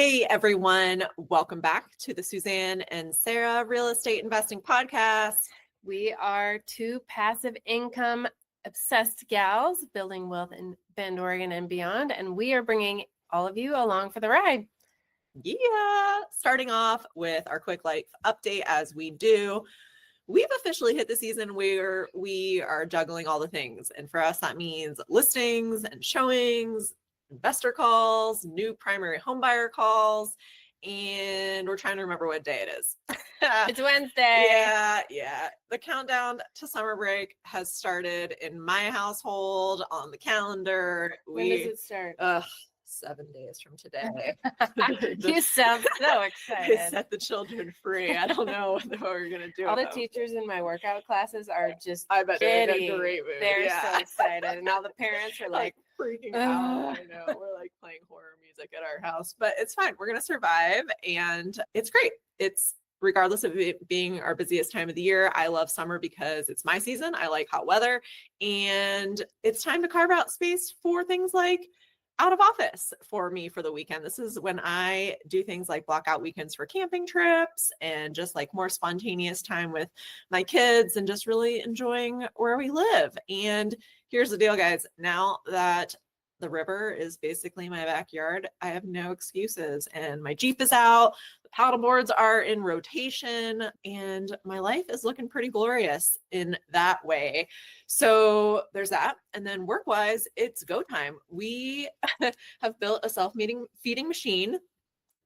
Hey everyone, welcome back to the Suzanne and Sarah Real Estate Investing Podcast. We are two passive income obsessed gals building wealth in Bend, Oregon and beyond, and we are bringing all of you along for the ride. Yeah, starting off with our quick life update as we do. We've officially hit the season where we are juggling all the things. And for us, that means listings and showings, investor calls, new primary home buyer calls, and we're trying to remember what day it is. It's Wednesday. Yeah. The countdown to summer break has started in my household on the calendar. When does it start? 7 days from today. You sound so excited. I set the children free. I don't know what we're going to do. All the teachers in my workout classes are just I bet they're in a giddy. great mood. They're so excited. And all the parents are like freaking out. I know. We're like playing horror music at our house, but it's fine. We're going to survive and it's great. It's regardless of it being our busiest time of the year. I love summer because it's my season. I like hot weather and it's time to carve out space for things like out of office for me for the weekend. This is when I do things like block out weekends for camping trips and just like more spontaneous time with my kids and just really enjoying where we live. And here's the deal, guys. Now that the river is basically my backyard, I have no excuses and my Jeep is out, the paddle boards are in rotation, and my life is looking pretty glorious in that way. So there's that. And then work-wise, it's go time. We have built a self-feeding machine,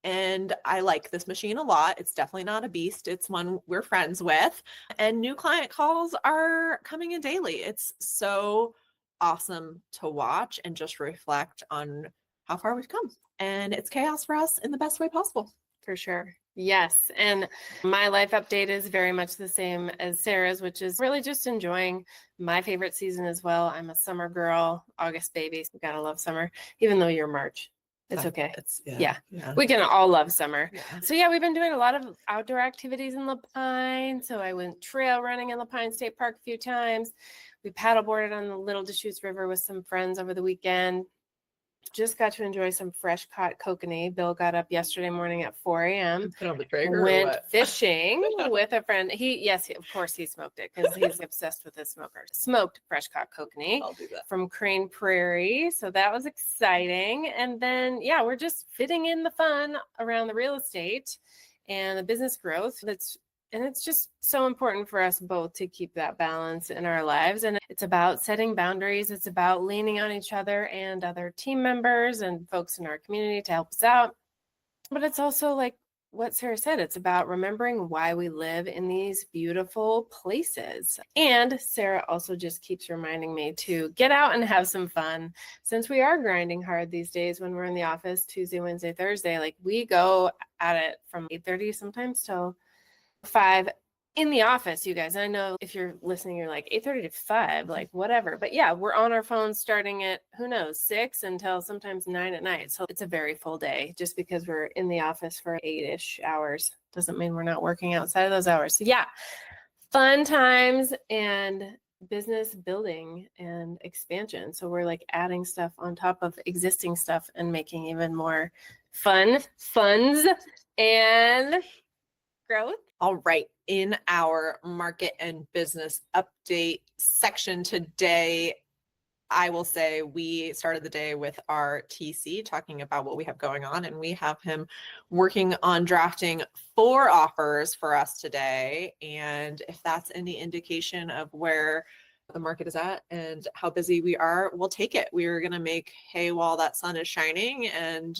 and I like this machine a lot. It's definitely not a beast. It's one we're friends with, and new client calls are coming in daily. It's so awesome to watch and just reflect on how far we've come. And it's chaos for us in the best way possible. For sure. Yes. And my life update is very much the same as Sarah's, which is really just enjoying my favorite season as well. I'm a summer girl, August baby. So gotta love summer, even though you're March. It's okay. Yeah. We can all love summer. Yeah. So yeah, we've been doing a lot of outdoor activities in La Pine. So I went trail running in La Pine State Park a few times. We paddleboarded on the Little Deschutes River with some friends over the weekend. Just got to enjoy some fresh caught kokanee. Bill got up yesterday morning at 4 a.m. Put on the Traeger. Went fishing with a friend. Yes, of course he smoked it because he's obsessed with his smoker. Smoked fresh caught kokanee. I'll do that. From Crane Prairie. So that was exciting. And then, yeah, we're just fitting in the fun around the real estate and the business growth. And it's just so important for us both to keep that balance in our lives. And it's about setting boundaries. It's about leaning on each other and other team members and folks in our community to help us out. But it's also like what Sarah said, it's about remembering why we live in these beautiful places. And Sarah also just keeps reminding me to get out and have some fun. Since we are grinding hard these days when we're in the office Tuesday, Wednesday, Thursday, like we go at it from 8:30 sometimes till 5 in the office, you guys. I know if you're listening, you're like 8:30 to 5, like whatever. But yeah, we're on our phones starting at, 6 until sometimes 9 at night. So it's a very full day just because we're in the office for 8-ish hours. Doesn't mean we're not working outside of those hours. So yeah, fun times and business building and expansion. So we're like adding stuff on top of existing stuff and making even more funds and growth. All right. In our market and business update section today, I will say we started the day with our TC talking about what we have going on, and we have him working on drafting 4 offers for us today. And if that's any indication of where the market is at and how busy we are, we'll take it. We are going to make hay while that sun is shining, and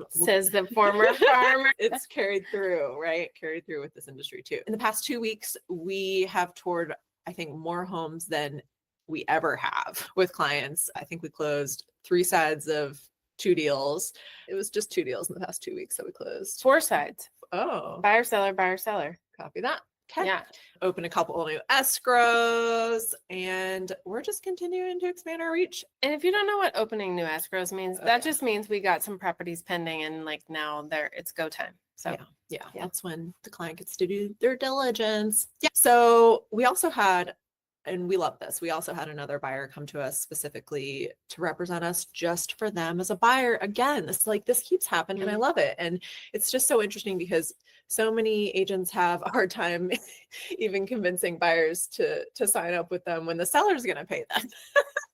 says the former farmer. It's carried through with this industry too. In the past 2 weeks, we have toured, I think, more homes than we ever have with clients. I think we closed 3 sides of 2 deals. It was just 2 deals in the past 2 weeks that we closed. 4 sides. Oh. Buyer, seller. Copy that. Okay. Yeah. Open a couple new escrows, and we're just continuing to expand our reach. And if you don't know what opening new escrows means, that just means we got some properties pending and like now it's go time. So yeah, that's when the client gets to do their diligence. Yeah. So we also had and we love this. We also had another buyer come to us specifically to represent us just for them as a buyer. Again, this keeps happening and I love it. And it's just so interesting because so many agents have a hard time even convincing buyers to sign up with them when the seller's going to pay them.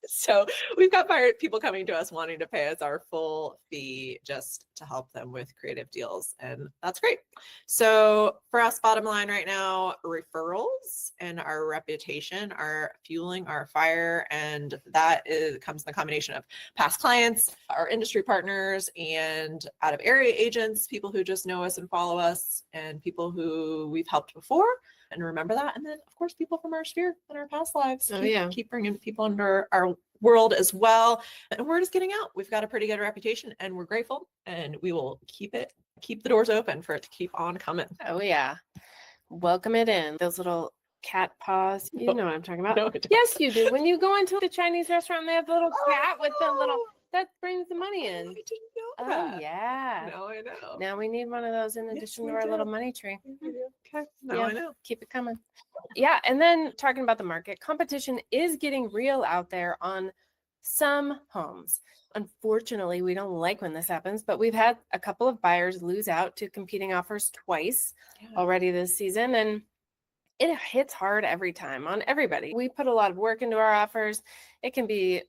So we've got people coming to us wanting to pay us our full fee just to help them with creative deals. And that's great. So for us, bottom line right now, referrals and our reputation are fueling our fire. And that comes in the combination of past clients, our industry partners, and out of area agents, people who just know us and follow us, and people who we've helped before. And remember that. And then, of course, people from our sphere and our past lives. Keep bringing people under our world as well. And we're just getting out. We've got a pretty good reputation and we're grateful. And we will keep the doors open for it to keep on coming. Oh, yeah. Welcome it in. Those little cat paws. You know what I'm talking about. No, yes, you do. When you go into the Chinese restaurant, they have the little cat with the little, that brings the money in. I didn't know Oh, that. yeah. Now I know. Now we need one of those in addition to our little money tree. Okay. Now I know. Keep it coming. Yeah. And then talking about the market, competition is getting real out there on some homes. Unfortunately, we don't like when this happens, but we've had a couple of buyers lose out to competing offers twice already this season. And it hits hard every time on everybody. We put a lot of work into our offers. It can be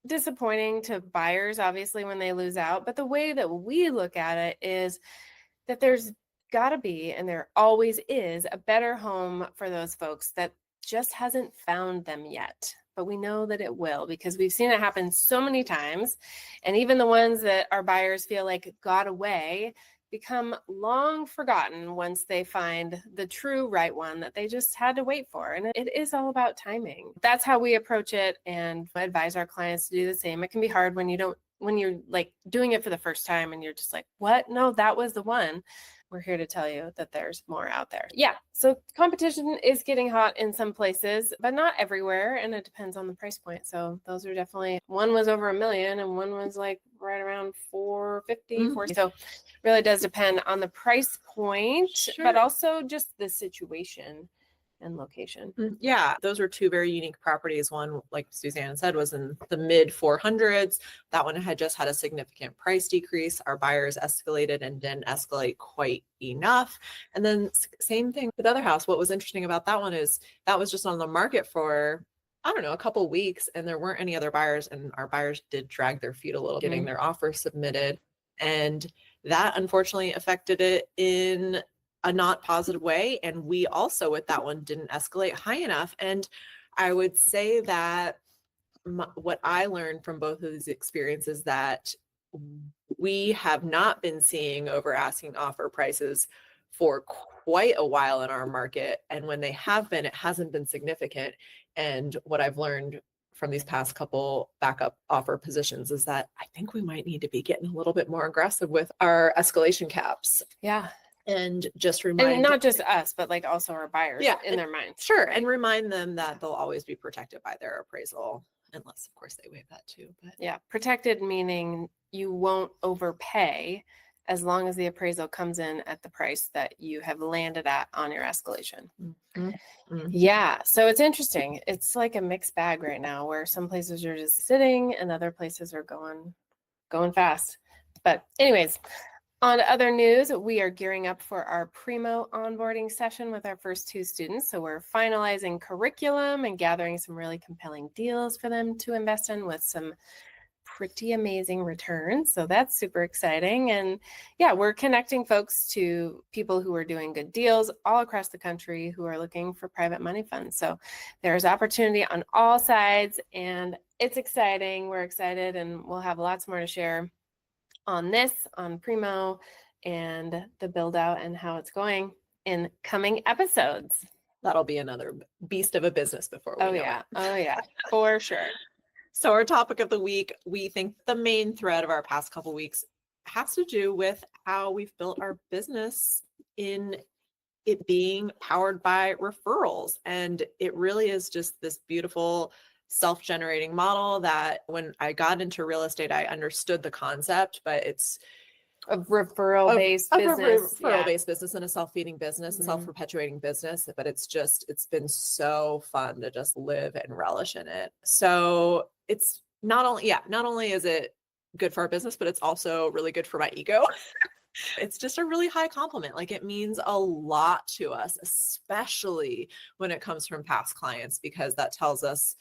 disappointing to buyers, obviously, when they lose out. But the way that we look at it is that there's got to be, and there always is, a better home for those folks that just hasn't found them yet. But we know that it will, because we've seen it happen so many times. And even the ones that our buyers feel like got away become long forgotten once they find the true right one that they just had to wait for. And it is all about timing. That's how we approach it and advise our clients to do the same. It can be hard when you're like doing it for the first time and you're just like, what? No, that was the one. We're here to tell you that there's more out there. Yeah. So competition is getting hot in some places, but not everywhere. And it depends on the price point. So those are definitely, one was over $1 million and one was like right around 450, 460. So really does depend on the price point, but also just the situation and location. Yeah, those were two very unique properties. One, like Suzanne said, was in the mid 400s. That one had just had a significant price decrease. Our buyers escalated and didn't escalate quite enough. And then same thing with the other house. What was interesting about that one is that was just on the market for, I don't know, a couple of weeks, and there weren't any other buyers, and our buyers did drag their feet a little, getting their offer submitted. And that unfortunately affected it in a not positive way. And we also, with that one, didn't escalate high enough. And I would say that what I learned from both of these experiences, that we have not been seeing over asking offer prices for quite a while in our market. And when they have been, it hasn't been significant. And what I've learned from these past couple backup offer positions is that I think we might need to be getting a little bit more aggressive with our escalation caps. Yeah. And just remind, and not just us, but like also our buyers in their minds. Sure. And remind them that they'll always be protected by their appraisal, unless of course they waive that too. But yeah, protected meaning you won't overpay as long as the appraisal comes in at the price that you have landed at on your escalation. Yeah. So it's interesting. It's like a mixed bag right now, where some places are just sitting and other places are going fast. But anyways, on to other news, we are gearing up for our Primo onboarding session with our first 2 students. So we're finalizing curriculum and gathering some really compelling deals for them to invest in with some pretty amazing returns. So that's super exciting. And yeah, we're connecting folks to people who are doing good deals all across the country who are looking for private money funds. So there's opportunity on all sides, and it's exciting. We're excited, and we'll have lots more to share on this, on Primo, and the build out and how it's going in coming episodes. That'll be another beast of a business before we know it. Oh yeah, for sure. So our topic of the week, we think the main thread of our past couple weeks has to do with how we've built our business in it being powered by referrals. And it really is just this beautiful self-generating model that when I got into real estate, I understood the concept, but it's A referral-based business. Referral-based business and a self-feeding business and Mhm. self-perpetuating business. But it's been so fun to just live and relish in it. So it's not only is it good for our business, but it's also really good for my ego. It's just a really high compliment. Like, it means a lot to us, especially when it comes from past clients, because that tells us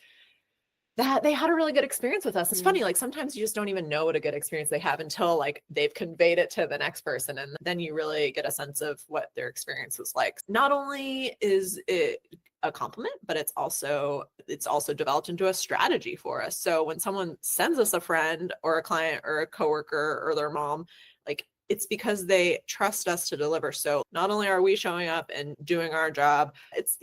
that they had a really good experience with us. It's funny, like sometimes you just don't even know what a good experience they have until like they've conveyed it to the next person. And then you really get a sense of what their experience was like. Not only is it a compliment, but it's also developed into a strategy for us. So when someone sends us a friend or a client or a coworker or their mom, like, it's because they trust us to deliver. So not only are we showing up and doing our job, it's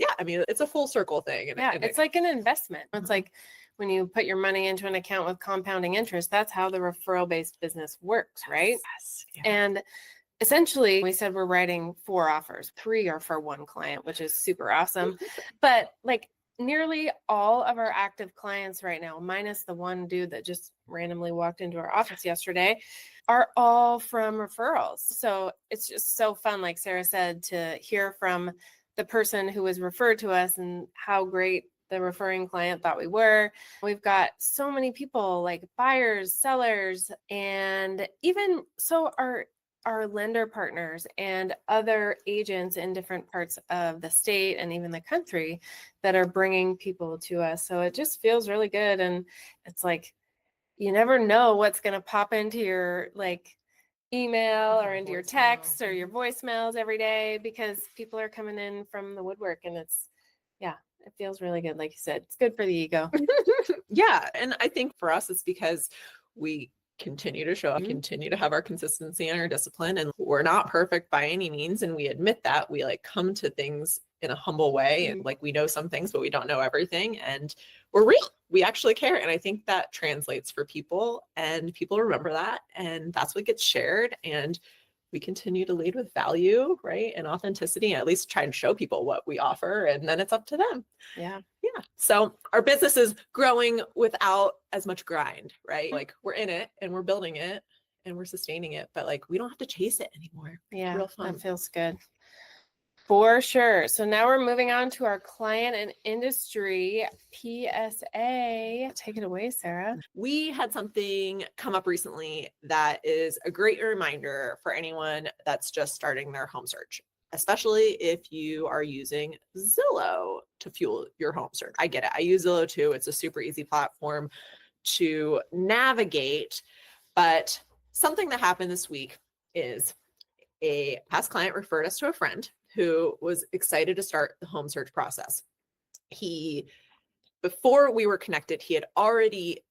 a full circle thing. And it's like an investment. It's like when you put your money into an account with compounding interest, that's how the referral-based business works, right? Yes. Yeah. And essentially, we said we're writing 4 offers. 3 are for one client, which is super awesome. But like nearly all of our active clients right now, minus the one dude that just randomly walked into our office yesterday, are all from referrals. So it's just so fun, like Sarah said, to hear from the person who was referred to us and how great the referring client thought we were. We've got so many people, like buyers, sellers, and even so our lender partners and other agents in different parts of the state and even the country that are bringing people to us. So it just feels really good. And it's like, you never know what's going to pop into your like email or into your texts or your voicemails every day, because people are coming in from the woodwork, and it feels really good. Like you said, it's good for the ego. Yeah. And I think for us, it's because we continue to show up, continue to have our consistency and our discipline, and we're not perfect by any means. And we admit that. We like come to things in a humble way, and like we know some things, but we don't know everything, and we're real. We actually care. And I think that translates for people, and people remember that, and that's what gets shared. And we continue to lead with value, right? And authenticity, and at least try and show people what we offer, and then it's up to them. Yeah. Yeah. So our business is growing without as much grind, right? Like, we're in it and we're building it and we're sustaining it, but like, we don't have to chase it anymore. Yeah. Real fun. That feels good. For sure. So now we're moving on to our client and industry PSA. Take it away, Sarah. We had something come up recently that is a great reminder for anyone that's just starting their home search, especially if you are using Zillow to fuel your home search. I get it. I use Zillow too. It's a super easy platform to navigate. But something that happened this week is a past client referred us to a friend who was excited to start the home search process. Before we were connected, he had already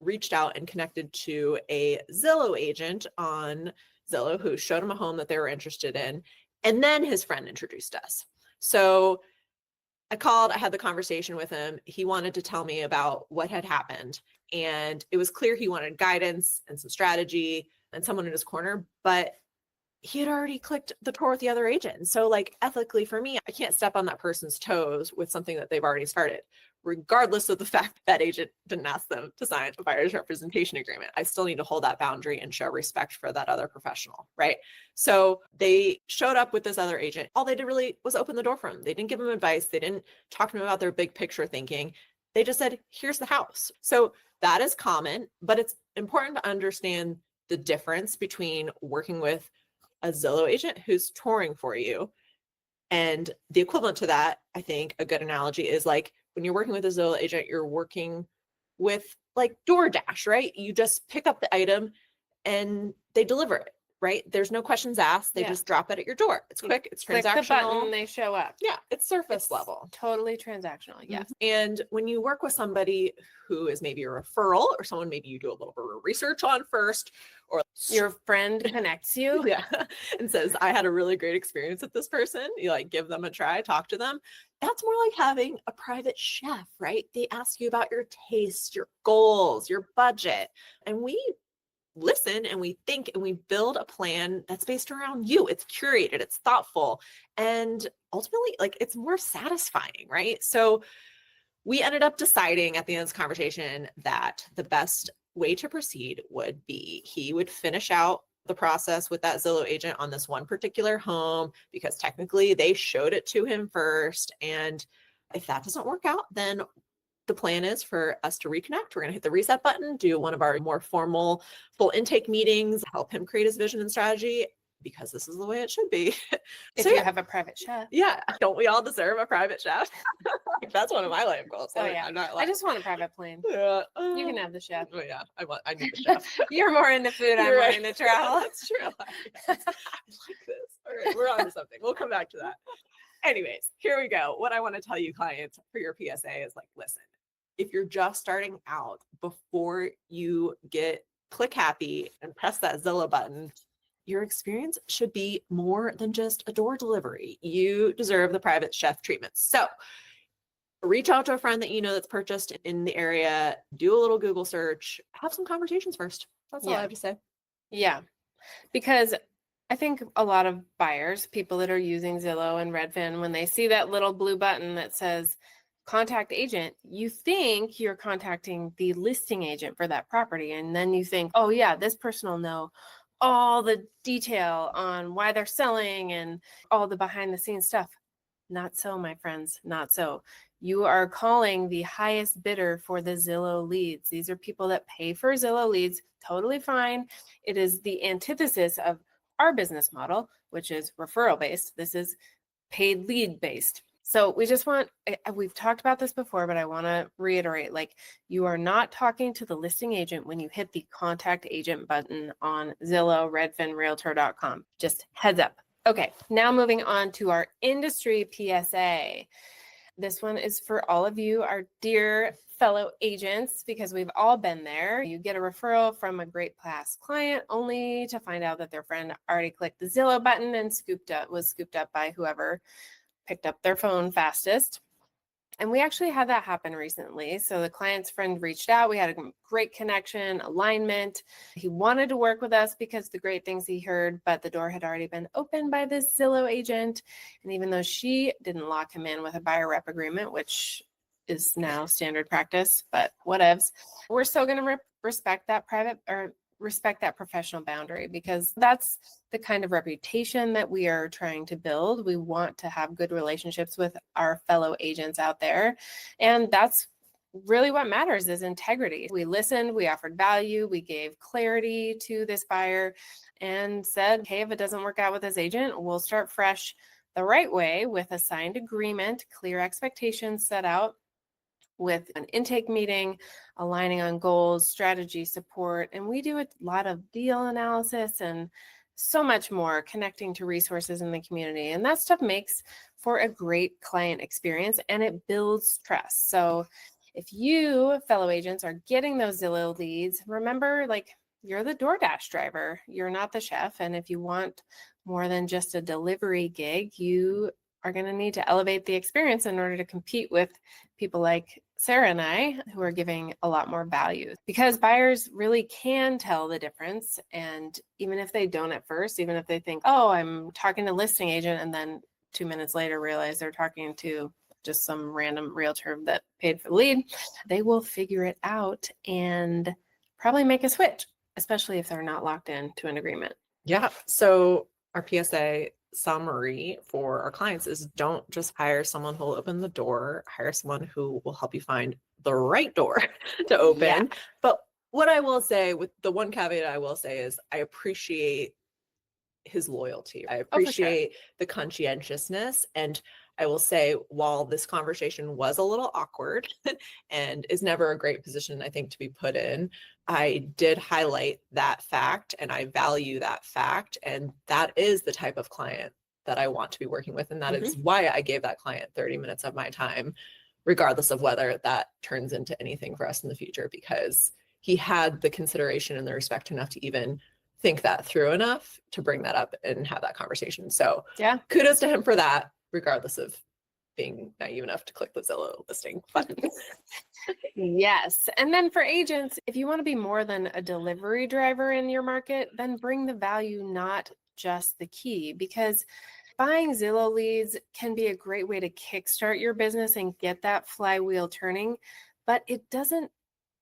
reached out and connected to a Zillow agent on Zillow who showed him a home that they were interested in. And then his friend introduced us. So I called, I had the conversation with him. He wanted to tell me about what had happened. And it was clear he wanted guidance and some strategy and someone in his corner, but he had already clicked the tour with the other agent. So like, ethically for me, I can't step on that person's toes with something that they've already started, regardless of the fact that agent didn't ask them to sign a buyer's representation agreement. I still need to hold that boundary and show respect for that other professional, right? So they showed up with this other agent. All they did really was open the door for him. They didn't give him advice. They didn't talk to him about their big picture thinking. They just said, here's the house. So that is common, but it's important to understand the difference between working with a Zillow agent who's touring for you. And the equivalent to that, I think a good analogy is like when you're working with a Zillow agent, you're working with like DoorDash, right? You just pick up the item and they deliver it, right? There's no questions asked. They just drop it at your door. It's quick, it's transactional. Click the button, they show up. Yeah, it's surface level. Totally transactional. Yes. And when you work with somebody who is maybe a referral or someone maybe you do a little bit of research on first, or your friend connects you and says, I had a really great experience with this person. You like give them a try, talk to them. That's more like having a private chef, right? They ask you about your taste, your goals, your budget. And we listen and we think and we build a plan that's based around you. It's curated, it's thoughtful, and ultimately like it's more satisfying, right? So we ended up deciding at the end of this conversation that the best way to proceed would be he would finish out the process with that Zillow agent on this one particular home because technically they showed it to him first. And if that doesn't work out, then the plan is for us to reconnect. We're going to hit the reset button, do one of our more formal full intake meetings, help him create his vision and strategy because this is the way it should be. If So you yeah. have a private chef. Yeah. Don't we all deserve a private chef? That's one of my life goals. Oh, yeah. I'm not I just want a private plane. yeah. You can have the chef. Oh yeah. I need the chef. You're more into food. I'm You're more right. into travel. That's true. I like this. All right. We're on to something. We'll come back to that. Anyways, here we go. What I want to tell you clients for your PSA is like, listen, if you're just starting out, before you get click happy and press that Zillow button, your experience should be more than just a door delivery. You deserve the private chef treatment. So reach out to a friend that you know that's purchased in the area, do a little Google search, have some conversations first. That's all I have to say. Yeah. Because I think a lot of buyers, people that are using Zillow and Redfin, when they see that little blue button that says contact agent, you think you're contacting the listing agent for that property. And then you think, oh yeah, this person will know all the detail on why they're selling and all the behind the scenes stuff. Not so, my friends, not so. You are calling the highest bidder for the Zillow leads. These are people that pay for Zillow leads, totally fine. It is the antithesis of our business model, which is referral based. This is paid lead based. So we just want, we've talked about this before, but I want to reiterate, like you are not talking to the listing agent when you hit the contact agent button on Zillow, Redfin, Realtor.com. Just heads up. Okay, now moving on to our industry PSA. This one is for all of you, our dear fellow agents, because we've all been there. You get a referral from a great past client only to find out that their friend already clicked the Zillow button and was scooped up by whoever picked up their phone fastest. And we actually had that happen recently. So the client's friend reached out. We had a great connection, alignment. He wanted to work with us because the great things he heard, but the door had already been opened by this Zillow agent. And even though she didn't lock him in with a buyer rep agreement, which is now standard practice, but whatevs, we're still going to respect that respect that professional boundary, because that's the kind of reputation that we are trying to build. We want to have good relationships with our fellow agents out there. And that's really what matters, is integrity. We listened, we offered value, we gave clarity to this buyer and said, hey, if it doesn't work out with this agent, we'll start fresh the right way with a signed agreement, clear expectations set out, with an intake meeting, aligning on goals, strategy support, and we do a lot of deal analysis and so much more, connecting to resources in the community. And that stuff makes for a great client experience and it builds trust. So if you, fellow agents, are getting those Zillow leads, remember, like, you're the DoorDash driver, you're not the chef. And if you want more than just a delivery gig, you are going to need to elevate the experience in order to compete with people like Sarah and I, who are giving a lot more value, because buyers really can tell the difference. And even if they don't at first, even if they think, oh, I'm talking to a listing agent, and then 2 minutes later realize they're talking to just some random realtor that paid for the lead, they will figure it out and probably make a switch, especially if they're not locked in to an agreement. Yeah. So our PSA summary for our clients is, don't just hire someone who will open the door, hire someone who will help you find the right door to open. Yeah. But what I will say, with the one caveat I will say, is I appreciate his loyalty. I appreciate the conscientiousness. And I will say, while this conversation was a little awkward and is never a great position, I think, to be put in, I did highlight that fact and I value that fact. And that is the type of client that I want to be working with. And that is why I gave that client 30 minutes of my time, regardless of whether that turns into anything for us in the future, because he had the consideration and the respect enough to even think that through enough to bring that up and have that conversation. So yeah, kudos to him for that, regardless of being naive enough to click the Zillow listing button. Yes. And then for agents, if you want to be more than a delivery driver in your market, then bring the value, not just the key, because buying Zillow leads can be a great way to kickstart your business and get that flywheel turning, but it doesn't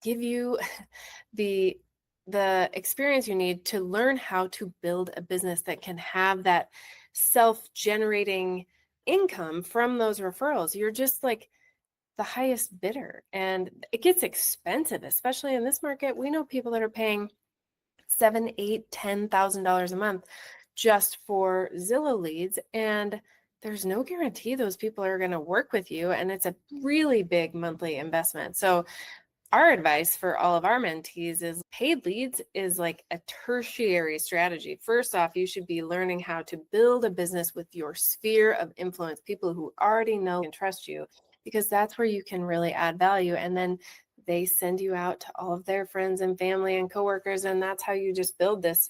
give you the the experience you need to learn how to build a business that can have that self-generating income from those referrals. You're just like the highest bidder, and it gets expensive, especially in this market. We know people that are paying $7,000, $8,000, $10,000 a month just for Zillow leads, and there's no guarantee those people are going to work with you, and it's a really big monthly investment. So our advice for all of our mentees is paid leads is like a tertiary strategy. First off, you should be learning how to build a business with your sphere of influence, people who already know and trust you, because that's where you can really add value. And then they send you out to all of their friends and family and coworkers, and that's how you just build this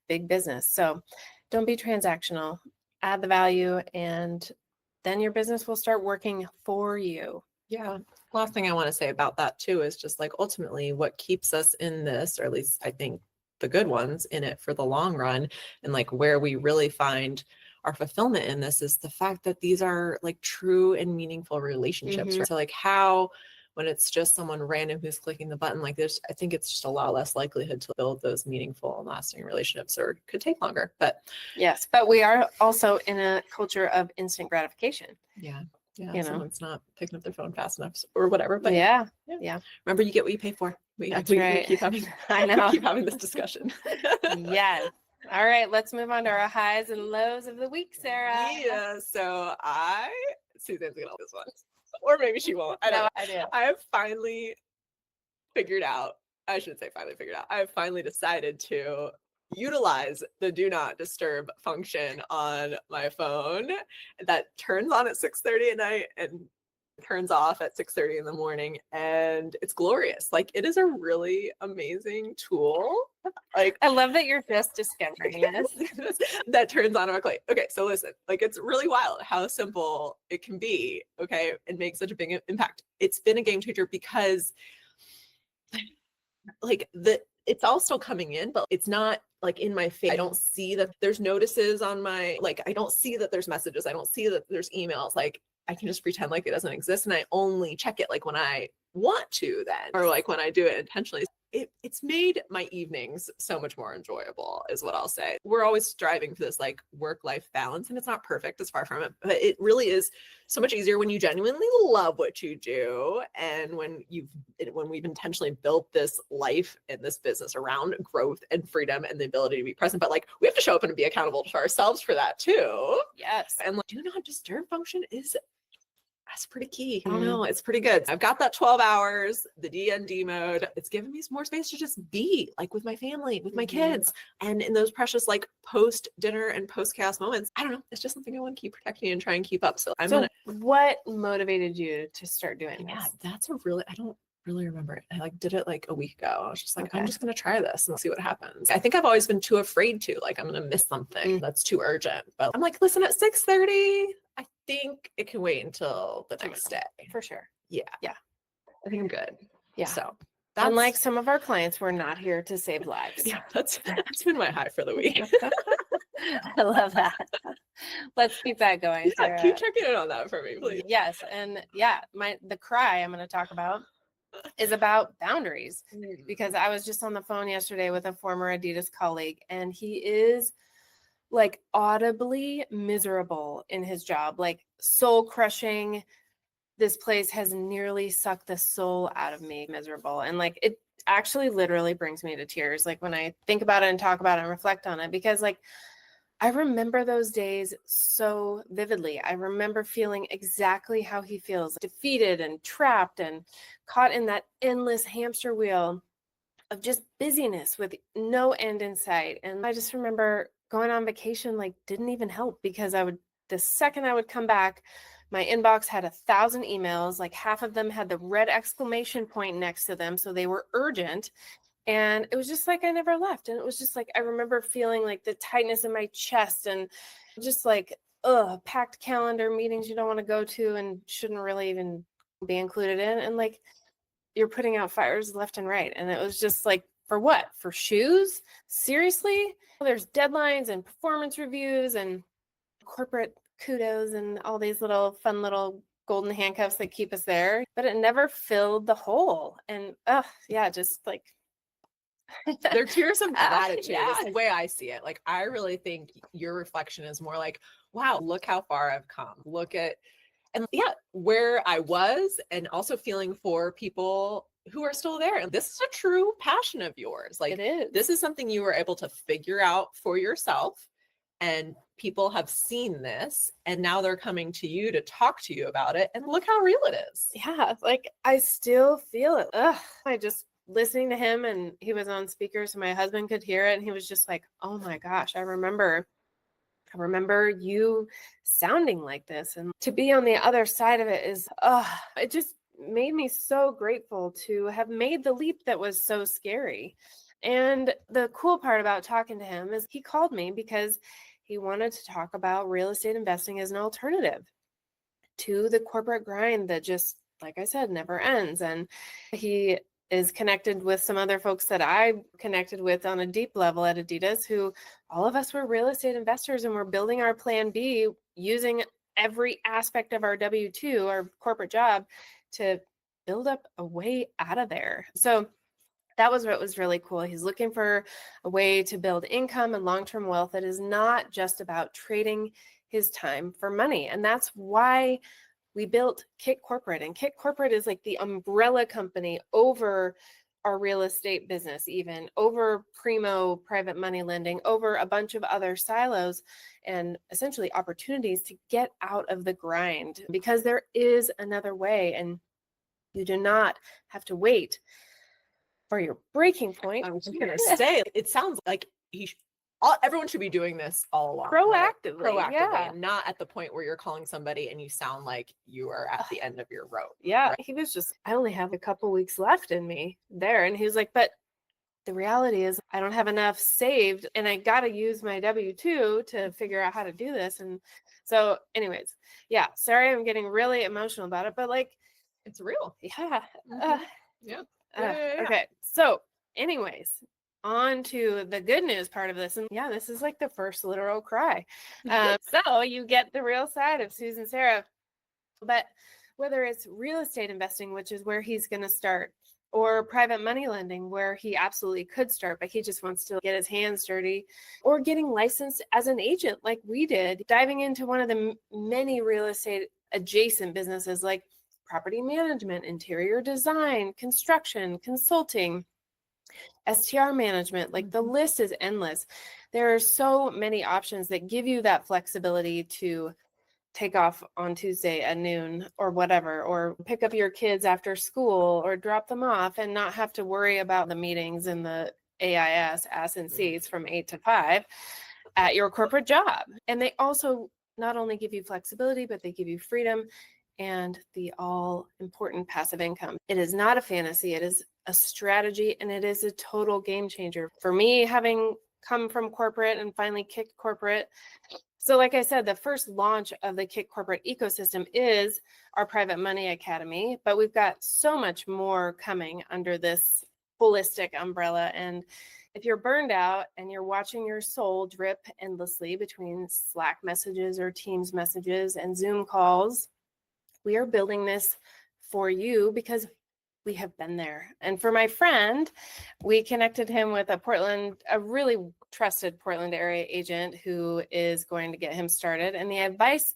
big business. So don't be transactional, add the value, and then your business will start working for you. Yeah. Last thing I want to say about that too is just like ultimately what keeps us in this, or at least I think the good ones in it for the long run, and like where we really find our fulfillment in this is the fact that these are like true and meaningful relationships. Mhm. Right? So like how when it's just someone random who's clicking the button like this, I think it's just a lot less likelihood to build those meaningful and lasting relationships, or could take longer. But yes, but we are also in a culture of instant gratification. yeah. Someone's not picking up their phone fast enough or whatever. But yeah. Remember, you get what you pay for. That's we right. keep having, I know. keep having this discussion. Yes. All right, let's move on to our highs and lows of the week, Sarah. Yeah. So Suzanne's gonna love this one, or maybe she won't. I don't know. I do. I have finally figured out. I shouldn't say finally figured out. I have finally decided to utilize the do not disturb function on my phone that turns on at 6:30 at night and turns off at 6:30 in the morning, and it's glorious. Like, it is a really amazing tool. Like, I love that you're just discovering this. that turns on automatically. Okay, so listen, like, it's really wild how simple it can be, okay, and make such a big impact. It's been a game changer because like it's all still coming in, but it's not like in my face. I don't see that there's notices on my, like, I don't see that there's messages. I don't see that there's emails. Like, I can just pretend like it doesn't exist. And I only check it like when I want to then, or like when I do it intentionally. It's made my evenings so much more enjoyable is what I'll say. We're always striving for this like work-life balance, and it's not perfect, it's far from it, but it really is so much easier when you genuinely love what you do, and when we've intentionally built this life and this business around growth and freedom and the ability to be present. But like, we have to show up and be accountable to ourselves for that too. Yes. And like, do not disturb function that's pretty key. I don't know. It's pretty good. I've got that 12 hours, the DND mode. It's given me some more space to just be like with my family, with my kids. And in those precious like post dinner and post chaos moments, I don't know. It's just something I want to keep protecting and try and keep up. So what motivated you to start doing this? That's I don't really remember it. I like did it like a week ago. I was just like, I'm just going to try this and see what happens. I think I've always been too afraid to, like, I'm going to miss something that's too urgent. But I'm like, listen, at 6:30, I think it can wait until the next day. For sure. Yeah. I think I'm good. Yeah. So unlike some of our clients, we're not here to save lives. Yeah, that's been my high for the week. I love that. Let's keep that going. Yeah, keep checking in on that for me, please. Yes. And the cry I'm going to talk about is about boundaries, because I was just on the phone yesterday with a former Adidas colleague, and he is like audibly miserable in his job, like soul crushing. This place has nearly sucked the soul out of me, miserable. And like, it actually literally brings me to tears. Like when I think about it and talk about it and reflect on it, because like, I remember those days so vividly. I remember feeling exactly how he feels, defeated and trapped and caught in that endless hamster wheel of just busyness with no end in sight. And I just remember going on vacation, like, didn't even help, because the second I would come back, my inbox had 1,000 emails, like half of them had the red exclamation point next to them. So they were urgent. And it was just like I never left. And it was just like, I remember feeling like the tightness in my chest and just like, packed calendar, meetings you don't want to go to and shouldn't really even be included in. And like, you're putting out fires left and right. And it was just like, for what? For shoes? Seriously? There's deadlines and performance reviews and corporate kudos and all these little fun little golden handcuffs that keep us there, but it never filled the hole. And just like, They're tears of gratitude Yeah. is the way I see it. Like, I really think your reflection is more like, wow, look how far I've come. Look at, and yeah, where I was, and also feeling for people who are still there. And this is a true passion of yours. Like, It is. this is something you were able to figure out for yourself. And people have seen this, and now they're coming to you to talk to you about it. And look how real it is. Yeah, like I still feel it. Ugh, I just listening to him, and he was on speaker so my husband could hear it, and he was just like, "Oh my gosh, I remember you sounding like this." And to be on the other side of it is, it just made me so grateful to have made the leap that was so scary. And the cool part about talking to him is he called me because he wanted to talk about real estate investing as an alternative to the corporate grind that just, like I said, never ends. And he is connected with some other folks that I connected with on a deep level at Adidas, who all of us were real estate investors, and we're building our plan B using every aspect of our W-2, our corporate job, to build up a way out of there. So that was what was really cool. He's looking for a way to build income and long-term wealth that is not just about trading his time for money. And that's why we built Kick Corporate. And Kick Corporate is like the umbrella company over our real estate business, even over Primo private money lending, over a bunch of other silos, and essentially opportunities to get out of the grind, because there is another way, and you do not have to wait for your breaking point. I'm just going to say, it sounds like everyone should be doing this all along. Proactively, right? yeah. And not at the point where you're calling somebody and you sound like you are at the end of your rope. Yeah. Right? He was just, I only have a couple weeks left in me there. And he was like, but the reality is I don't have enough saved, and I got to use my W-2 to figure out how to do this. And so anyways, yeah, sorry, I'm getting really emotional about it, but like, it's real. Yeah. Yeah. Okay. So anyways, on to the good news part of this. And yeah, this is like the first literal cry. So you get the real side of Susan and Sarah. But whether it's real estate investing, which is where he's going to start, or private money lending, where he absolutely could start, but he just wants to get his hands dirty, or getting licensed as an agent like we did, diving into one of the many real estate adjacent businesses like property management, interior design, construction, consulting, STR management. Like the list is endless. There are so many options that give you that flexibility to take off on Tuesday at noon or whatever, or pick up your kids after school or drop them off and not have to worry about the meetings and the AIS ass and seats from 8 to 5 at your corporate job. And they also not only give you flexibility, but they give you freedom and the all important passive income. It is not a fantasy. It is a strategy, and it is a total game changer. For me, having come from corporate and finally kicked corporate. So like I said, the first launch of the Kick Corporate ecosystem is our Private Money Academy, but we've got so much more coming under this holistic umbrella. And if you're burned out and you're watching your soul drip endlessly between Slack messages or Teams messages and Zoom calls, we are building this for you because we have been there. And for my friend, we connected him with a really trusted Portland area agent who is going to get him started. And the advice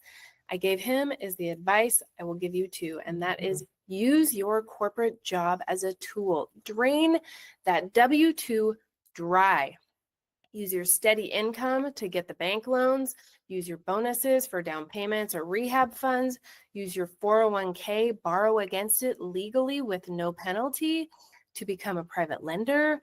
I gave him is the advice I will give you too. And that is use your corporate job as a tool. Drain that W-2 dry. Use your steady income to get the bank loans. Use your bonuses for down payments or rehab funds. Use your 401k, borrow against it legally with no penalty to become a private lender.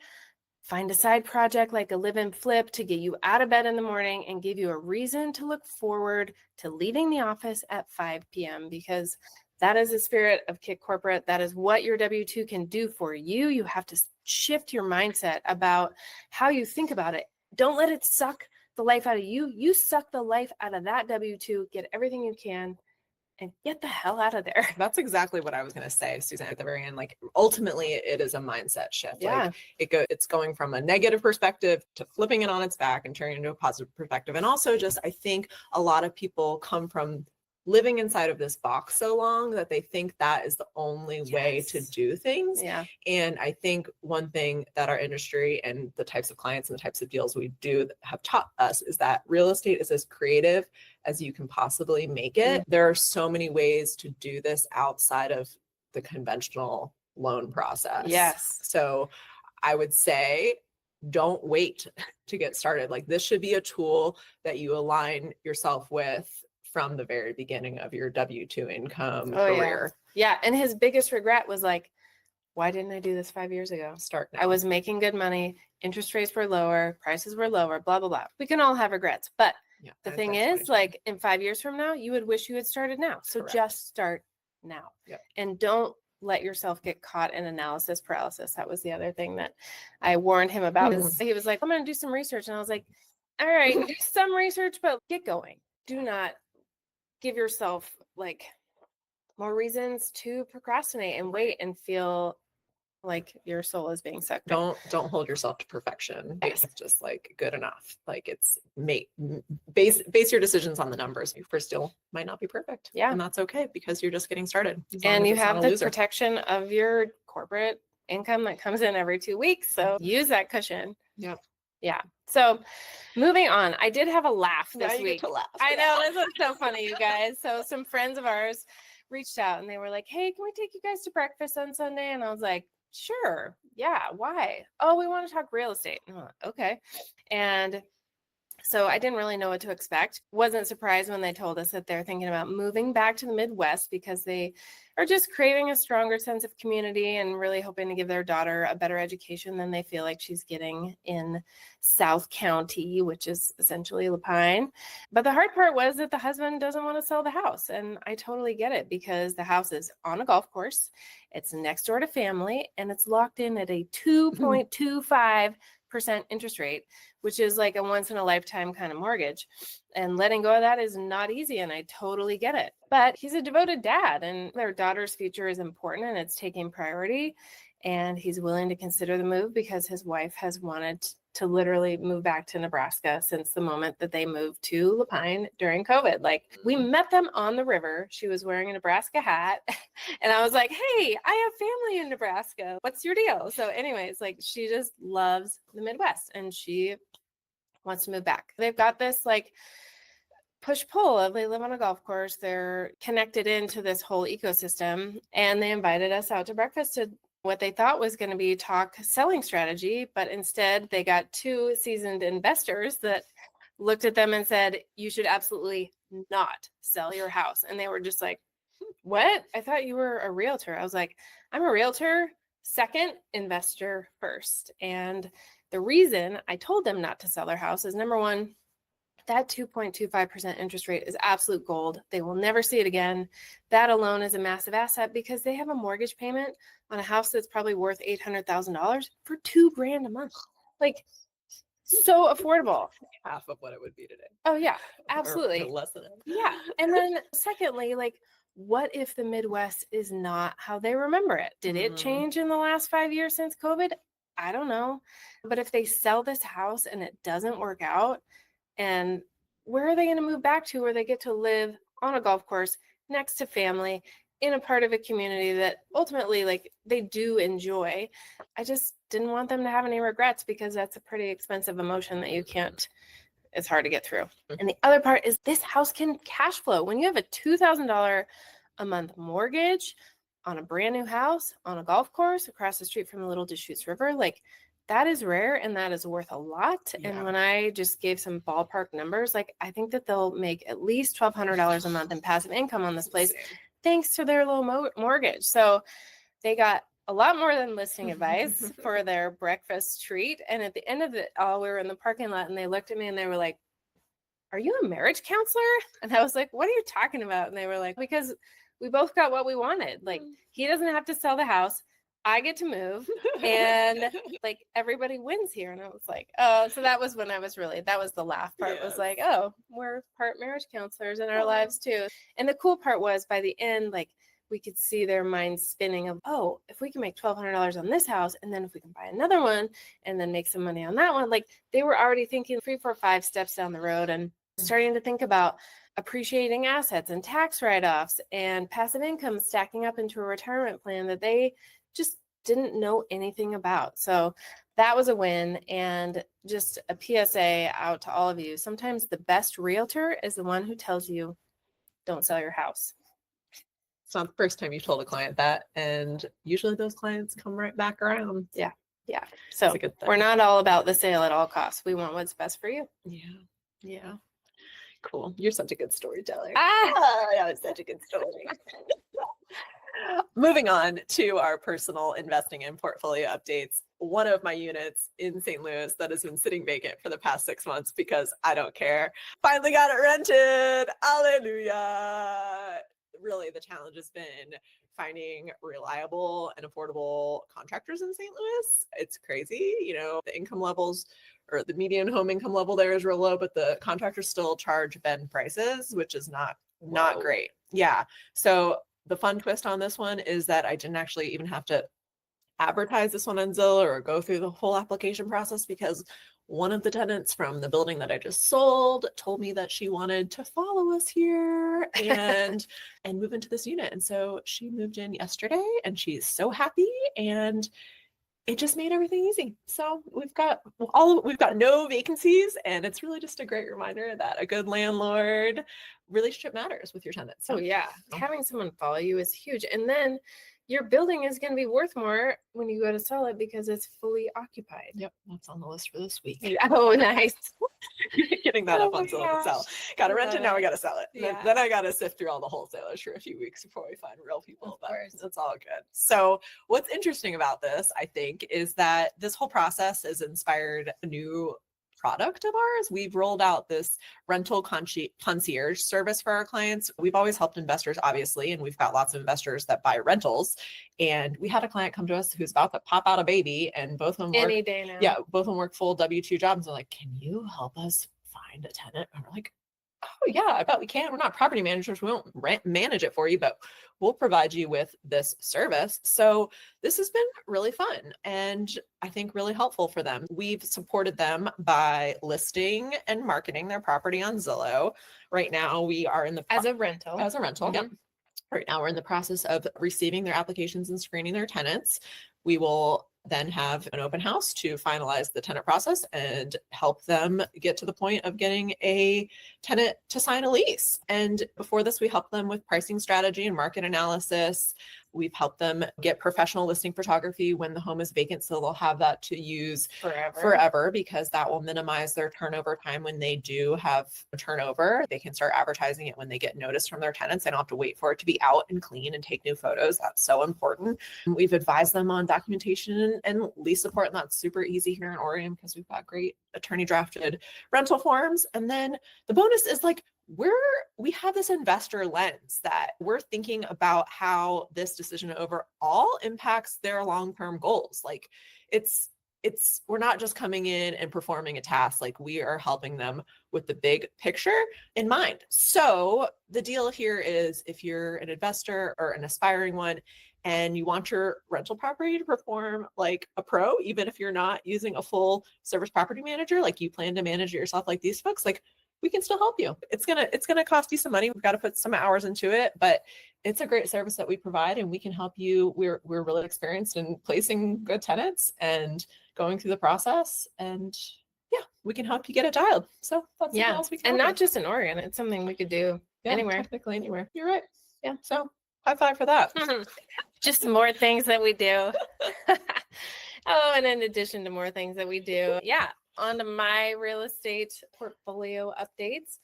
Find a side project like a live-in flip to get you out of bed in the morning and give you a reason to look forward to leaving the office at 5 p.m. because that is the spirit of Kick Corporate. That is what your W-2 can do for you. You have to shift your mindset about how you think about it. Don't let it suck the life out of you. You suck the life out of that W-2. Get everything you can and get the hell out of there. That's exactly what I was going to say, Suzanne, at the very end. Like, ultimately, it is a mindset shift. Yeah. Like, it's going from a negative perspective to flipping it on its back and turning it into a positive perspective. And also just, I think a lot of people come from living inside of this box so long that they think that is the only way to do things. Yeah. And I think one thing that our industry and the types of clients and the types of deals we do have taught us is that real estate is as creative as you can possibly make it. There are so many ways to do this outside of the conventional loan process. Yes. So I would say, don't wait to get started. Like, this should be a tool that you align yourself with from the very beginning of your W-2 income career. Yeah. And his biggest regret was like, why didn't I do this 5 years ago? Start now. I was making good money. Interest rates were lower. Prices were lower, blah, blah, blah. We can all have regrets. But the thing is, like, in 5 years from now, you would wish you had started now. So just start now. And don't let yourself get caught in analysis paralysis. That was the other thing that I warned him about. Is he was like, I'm going to do some research. And I was like, all right, do some research, but get going. Do not give yourself like more reasons to procrastinate and wait and feel like your soul is being sucked. Don't hold yourself to perfection. It's just like good enough. Like, it's base your decisions on the numbers. Your first deal might not be perfect. Yeah. And that's okay, because you're just getting started. And you have the protection of your corporate income that comes in every 2 weeks. So use that cushion. Yep. Yeah. So moving on, I did have a laugh this now you week. get to laugh. I know, this was so funny, you guys. So some friends of ours reached out and they were like, hey, can we take you guys to breakfast on Sunday? And I was like, sure. Yeah. Why? Oh, we want to talk real estate. And I'm like, okay. And so I didn't really know what to expect. Wasn't surprised when they told us that they're thinking about moving back to the Midwest because they are just craving a stronger sense of community and really hoping to give their daughter a better education than they feel like she's getting in South County, which is essentially Lapine. But the hard part was that the husband doesn't want to sell the house. And I totally get it, because the house is on a golf course. It's next door to family, and it's locked in at a 2.25% interest rate, which is like a once in a lifetime kind of mortgage. And letting go of that is not easy. And I totally get it. But he's a devoted dad, and their daughter's future is important and it's taking priority. And he's willing to consider the move because his wife has wanted to literally move back to Nebraska since the moment that they moved to Lapine during COVID. Like, we met them on the river. She was wearing a Nebraska hat. And I was like, hey, I have family in Nebraska. What's your deal? So anyways, like, she just loves the Midwest and she wants to move back. They've got this like push-pull of, they live on a golf course. They're connected into this whole ecosystem. And they invited us out to breakfast to what they thought was going to be talk selling strategy, but instead they got two seasoned investors that looked at them and said, you should absolutely not sell your house. And they were just like, what? I thought you were a realtor. I was like, I'm a realtor, second, investor first. And the reason I told them not to sell their house is, number one, that 2.25% interest rate is absolute gold. They will never see it again. That alone is a massive asset because they have a mortgage payment on a house that's probably worth $800,000 for $2,000 a month. Like, so affordable. Half of what it would be today. Oh yeah, absolutely. Or less than it. Yeah. And then secondly, like, what if the Midwest is not how they remember it? Did it change in the last 5 years since COVID? I don't know. But if they sell this house and it doesn't work out, and where are they going to move back to where they get to live on a golf course next to family in a part of a community that ultimately, like, they do enjoy? I just didn't want them to have any regrets, because that's a pretty expensive emotion that you can't, it's hard to get through. And the other part is, this house can cash flow. When you have a $2,000 a month mortgage on a brand new house on a golf course across the street from the Little Deschutes River, like, that is rare and that is worth a lot. Yeah. And when I just gave some ballpark numbers, like, I think that they'll make at least $1,200 a month in passive income on this place, thanks to their low mortgage. So they got a lot more than listing advice for their breakfast treat. And at the end of it all, we were in the parking lot and they looked at me and they were like, are you a marriage counselor? And I was like, what are you talking about? And they were like, because we both got what we wanted. Like, he doesn't have to sell the house. I get to move, and like, everybody wins here. And I was like, oh, so that was when I was really, that was the laugh part. Yes. Was like, oh, we're part marriage counselors in our lives too. And the cool part was, by the end, like, we could see their minds spinning of, oh, if we can make $1,200 on this house, and then if we can buy another one and then make some money on that one, like, they were already thinking 3, 4, 5 steps down the road and starting to think about, appreciating assets and tax write-offs and passive income stacking up into a retirement plan that they just didn't know anything about. So that was a win. And just a PSA out to all of you. Sometimes the best realtor is the one who tells you, don't sell your house. It's not the first time you've told a client that. And usually those clients come right back around. Yeah. So a good thing. We're not all about the sale at all costs. We want what's best for you. Yeah. Cool. You're such a good storyteller. That was such a good story. Moving on to our personal investing and portfolio updates. One of my units in St. Louis that has been sitting vacant for the past 6 months because I don't care, finally got it rented. Hallelujah. Really, the challenge has been finding reliable and affordable contractors in St. Louis. It's crazy. The income levels or the median home income level there is real low, but the contractors still charge bed prices, which is not great. Yeah. So the fun twist on this one is that I didn't actually even have to advertise this one on Zillow or go through the whole application process, because one of the tenants from the building that I just sold told me that she wanted to follow us here and move into this unit. And so she moved in yesterday and she's so happy, and it just made everything easy. So we've got no vacancies, and it's really just a great reminder that a good landlord relationship matters with your tenants. Oh yeah. Having someone follow you is huge. And then your building is going to be worth more when you go to sell it because it's fully occupied. Yep. That's on the list for this week. Oh, nice. Getting that up on Zillow to sell. Got to rent it. Now we got to sell it. Yeah. Then I got to sift through all the wholesalers for a few weeks before we find real people. Of but course. It's all good. So what's interesting about this, I think, is that this whole process has inspired a new product of ours. We've rolled out this rental concierge service for our clients. We've always helped investors, obviously, and we've got lots of investors that buy rentals. And we had a client come to us who's about to pop out a baby, and both of them Any day now. Yeah, both of them work full W-2 jobs. They're like, "Can you help us find a tenant?" And we're like, "Oh yeah, I bet we can. We're not property managers. We won't manage it for you, but we'll provide you with this service." So this has been really fun and I think really helpful for them. We've supported them by listing and marketing their property on Zillow. Right now we are in the As a rental. Yep. Right now we're in the process of receiving their applications and screening their tenants. We will then have an open house to finalize the tenant process and help them get to the point of getting a tenant to sign a lease. And before this, we helped them with pricing strategy and market analysis. We've helped them get professional listing photography when the home is vacant, so they'll have that to use forever, because that will minimize their turnover time. When they do have a turnover, they can start advertising it when they get notice from their tenants. They don't have to wait for it to be out and clean and take new photos. That's so important. We've advised them on documentation and lease support, and that's super easy here in Oregon because we've got great attorney drafted rental forms. And then the bonus is like, we have this investor lens that we're thinking about how this decision overall impacts their long-term goals. Like we're not just coming in and performing a task, like we are helping them with the big picture in mind. So the deal here is, if you're an investor or an aspiring one and you want your rental property to perform like a pro, even if you're not using a full service property manager, like you plan to manage it yourself like these folks, like we can still help you. It's gonna cost you some money. We've got to put some hours into it, but it's a great service that we provide, and we can help you. We're really experienced in placing good tenants and going through the process, and yeah, we can help you get it dialed. So that's something else we can. And not just in Oregon. It's something we could do anywhere. Technically anywhere. You're right. Yeah. So high five for that. Just more things that we do. Oh, and in addition to more things that we do, on to my real estate portfolio updates.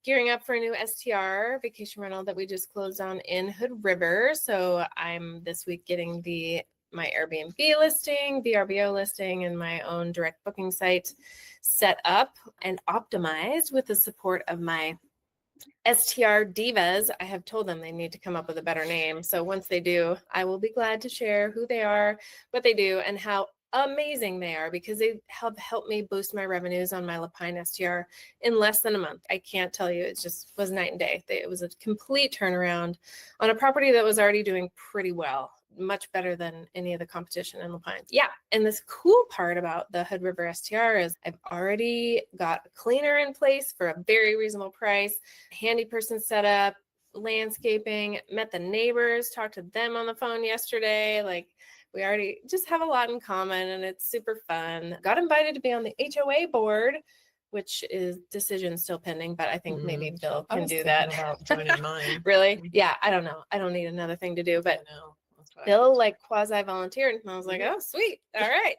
Gearing up for a new STR vacation rental that we just closed on in Hood River. So I'm this week getting my Airbnb listing, VRBO listing, and my own direct booking site set up and optimized with the support of my STR divas. I have told them they need to come up with a better name. So once they do, I will be glad to share who they are, what they do, and how amazing they are, because they have helped me boost my revenues on my Lapine STR in less than a month. I can't tell you, it just was night and day. It was a complete turnaround on a property that was already doing pretty well. much better than any of the competition in La Pines. Yeah. And this cool part about the Hood River STR is I've already got a cleaner in place for a very reasonable price, handy person set up, landscaping, met the neighbors, talked to them on the phone yesterday. Like, we already just have a lot in common and it's super fun. Got invited to be on the HOA board, which is decision still pending, but I think maybe Bill can do that. About joining mine. Really? Yeah, I don't know. I don't need another thing to do, but Bill like quasi volunteered and I was like, oh, sweet. All right.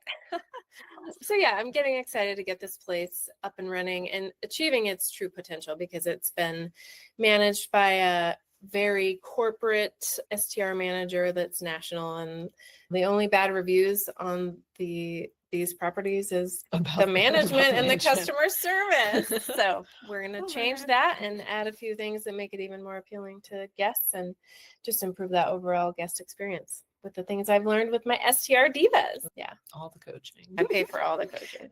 So yeah, I'm getting excited to get this place up and running and achieving its true potential because it's been managed by a very corporate STR manager that's national, and the only bad reviews on these properties is the management and the customer service. So we're going to change that and add a few things that make it even more appealing to guests and just improve that overall guest experience with the things I've learned with my STR divas. Yeah. All the coaching. I pay for all the coaching.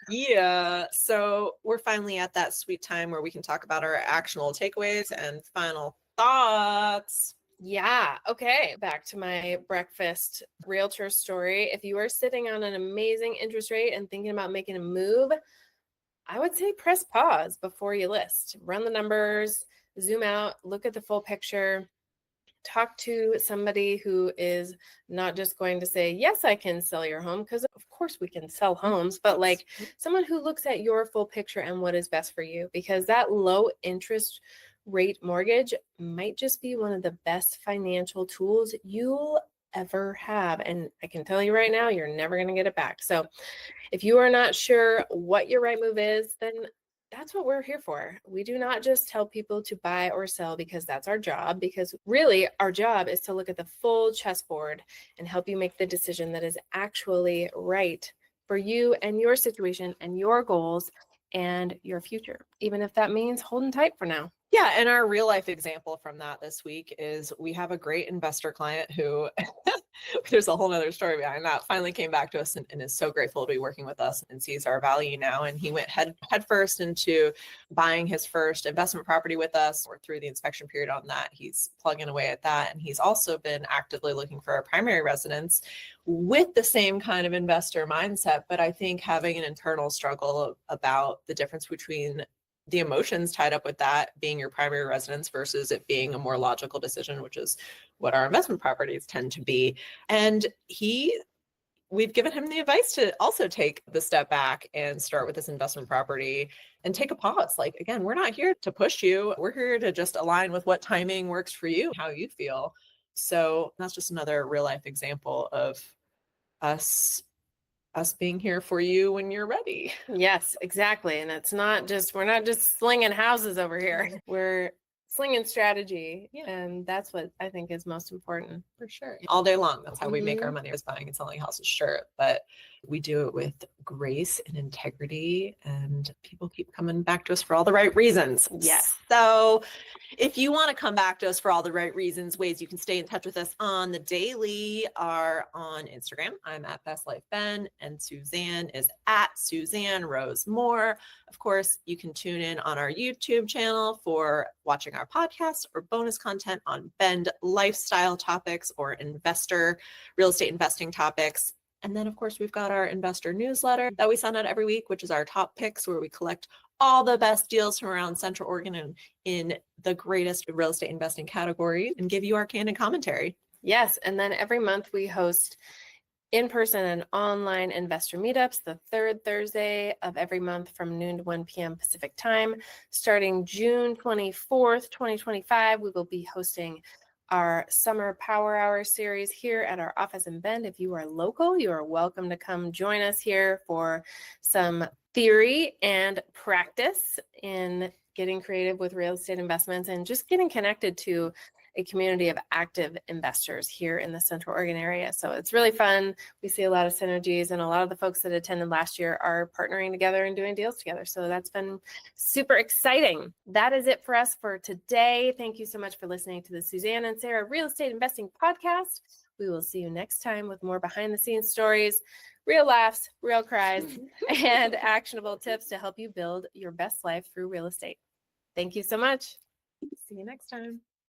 Yeah. So we're finally at that sweet time where we can talk about our actionable takeaways and final thoughts. Yeah. Okay. Back to my breakfast realtor story. If you are sitting on an amazing interest rate and thinking about making a move, I would say press pause before you list. Run the numbers, zoom out, look at the full picture, talk to somebody who is not just going to say, yes, I can sell your home, because of course we can sell homes, but like someone who looks at your full picture and what is best for you, because that low interest rate mortgage might just be one of the best financial tools you'll ever have. And I can tell you right now, you're never going to get it back. So if you are not sure what your right move is, then that's what we're here for. We do not just tell people to buy or sell because that's our job, because really our job is to look at the full chessboard and help you make the decision that is actually right for you and your situation and your goals and your future, even if that means holding tight for now. Yeah. And our real life example from that this week is we have a great investor client who there's a whole nother story behind that, finally came back to us and is so grateful to be working with us and sees our value now. And he went head first into buying his first investment property with us. We're through the inspection period on that. He's plugging away at that. And he's also been actively looking for a primary residence with the same kind of investor mindset. But I think having an internal struggle about the difference between the emotions tied up with that being your primary residence versus it being a more logical decision, which is what our investment properties tend to be. And we've given him the advice to also take the step back and start with this investment property and take a pause. Like, again, we're not here to push you. We're here to just align with what timing works for you, how you feel. So that's just another real life example of us being here for you when you're ready. Yes, exactly. And we're not just slinging houses over here. We're slinging strategy. Yeah. And that's what I think is most important. For sure. All day long. That's how we make our money, is buying and selling houses. Sure. But we do it with grace and integrity, and people keep coming back to us for all the right reasons. Yes. So if you want to come back to us for all the right reasons, ways you can stay in touch with us on the daily are on Instagram. I'm at Best Life Ben, and Suzanne is at Suzanne Rose Moore. Of course, you can tune in on our YouTube channel for watching our podcast or bonus content on Bend lifestyle topics or real estate investing topics. And then, of course, we've got our investor newsletter that we send out every week, which is our top picks, where we collect all the best deals from around Central Oregon and in the greatest real estate investing category and give you our candid commentary. Yes. And then every month we host in-person and online investor meetups the third Thursday of every month from noon to 1 p.m. Pacific time. Starting June 24th, 2025, we will be hosting our summer power hour series here at our office in Bend. If you are local, you are welcome to come join us here for some theory and practice in getting creative with real estate investments and just getting connected to a community of active investors here in the Central Oregon area. So it's really fun. We see a lot of synergies, and a lot of the folks that attended last year are partnering together and doing deals together. So that's been super exciting. That is it for us for today. Thank you so much for listening to the Suzanne and Sarah Real Estate Investing Podcast. We will see you next time with more behind the scenes stories, real laughs, real cries, and actionable tips to help you build your best life through real estate. Thank you so much. See you next time.